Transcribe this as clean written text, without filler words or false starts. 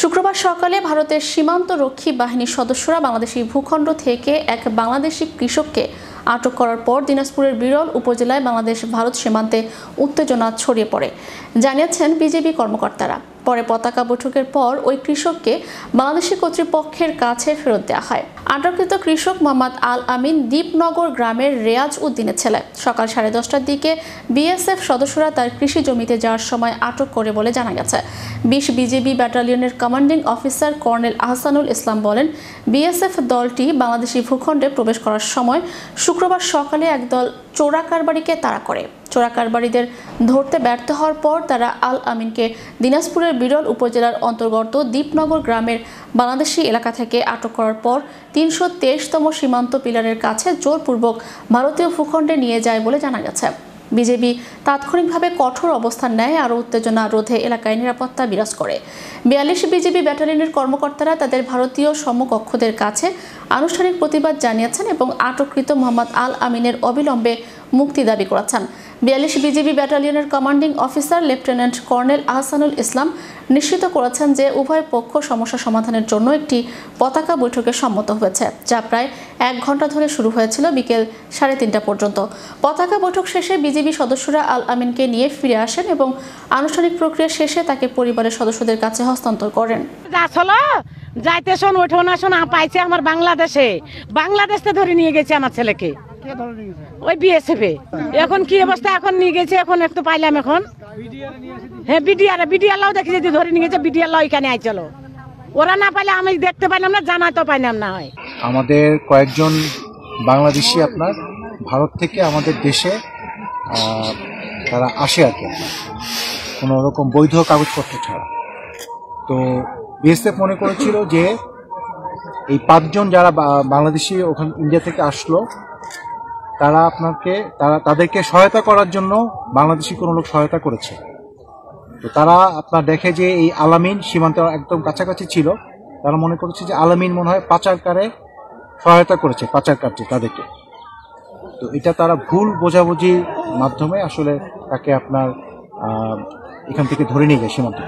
শুক্রবার সকালে ভারতের সীমান্তরক্ষী বাহিনীর সদস্যরা বাংলাদেশি ভূখণ্ড থেকে এক বাংলাদেশি কৃষককে আটক করার পর দিনাজপুরের বিরল উপজেলায় বাংলাদেশ ভারত সীমান্তে উত্তেজনা ছড়িয়ে পড়ে জানিয়েছেন বিজেপি কর্মকর্তারা। পরে পতাকা বৈঠকের পর ওই কৃষককে বাংলাদেশি কর্তৃপক্ষের কাছে ফেরত দেওয়া হয়। আটককৃত কৃষক মোহাম্মদ আল আমিন দ্বীপনগর গ্রামের রেয়াজ উদ্দিনের ছেলে। সকাল 10:30টার দিকে বিএসএফ সদস্যরা তার কৃষি জমিতে যাওয়ার সময় আটক করে বলে জানা গেছে। 20 বিজিবি ব্যাটালিয়নের commanding officer colonel Ahsanul Islam বলেন, বিএসএফ দলটি বাংলাদেশি ভূখণ্ডে প্রবেশ করার সময় শুক্রবার সকালে একদল চোরাকারবারিকে তাড়া করে। চোরাকারবারিদের ধরতে ব্যর্থ হওয়ার পর তারা আল আমিনকে দিনাজপুরের বিরল উপজেলার অন্তর্গত দ্বীপনগর গ্রামের বাংলাদেশি এলাকা থেকে আটক করার পর 323তম সীমান্ত পিলারের কাছে জোরপূর্বক ভারতীয় ভূখণ্ডে নিয়ে যায় বলে জানা গেছে। বিজেপি তাৎক্ষণিকভাবে কঠোর অবস্থান নেয়, আরও উত্তেজনা রোধে এলাকায় নিরাপত্তা বিরাজ করে। 42 বিজিবি ব্যাটালিয়নের কর্মকর্তারা তাদের ভারতীয় সমকক্ষদের কাছে আনুষ্ঠানিক প্রতিবাদ জানিয়েছেন এবং আটককৃত মোহাম্মদ আল আমিনের অবিলম্বে মুক্তি দাবি করেছেন। 42 বিজিবি ব্যাটালিয়নের commanding officer lieutenant colonel Ahsanul Islam নিশ্চিত করেছেন যে উভয় পক্ষ সমস্যা সমাধানের জন্য একটি পতাকা বৈঠকে সম্মত হয়েছে, যা প্রায় 1 ঘন্টা ধরে শুরু হয়েছিল বিকেল 3:30টা পর্যন্ত। পতাকা বৈঠক শেষে বিজিবি সদস্যরা আল আমিনকে নিয়ে ফিরে আসেন এবং আনুষ্ঠানিক প্রক্রিয়া শেষে তাকে পরিবারের সদস্যদের কাছে হস্তান্তর করেন। যাইতে শোন ওঠো না শোন পাইছে আমার বাংলাদেশে ধরে নিয়ে গেছে আমার ছেলেকে, ওই বিএসএফ এখন কি অবস্থা, এখন নিয়ে গেছে, এখন একটু পাইলাম এখন। হ্যাঁ বিডিআর লাও দেখি যদি ধরে নিয়ে গেছে, বিডিআর লাও এখানে আই চলো, ওরা না পাইলে আমি দেখতে পাইলাম না, জানা তো পাইলাম না। হয় আমাদের কয়েকজন বাংলাদেশি আপনার ভারত থেকে আমাদের দেশে তারা আসে আর কি, কোনো রকম বৈধ কাগজপত্র ছাড়া। তো বিএসএফ মনে করেছিল যে এই 5 জন যারা বাংলাদেশি ওখানে ইন্ডিয়া থেকে আসলো, তাদেরকে সহায়তা করার জন্য বাংলাদেশি কোনো লোক সহায়তা করেছে। তো তারা আপনার দেখে যে এই আলামিন সীমান্তের একদম কাছাকাছি ছিল, তারা মনে করেছে যে আলামিন মনে হয় পাচারকারে সহায়তা করেছে, পাচার কার্যে তাদেরকে। তো এটা তারা ভুল বোঝাবুঝির মাধ্যমে আসলে তাকে আপনার এখান থেকে ধরে নিয়ে যায় সীমান্ত।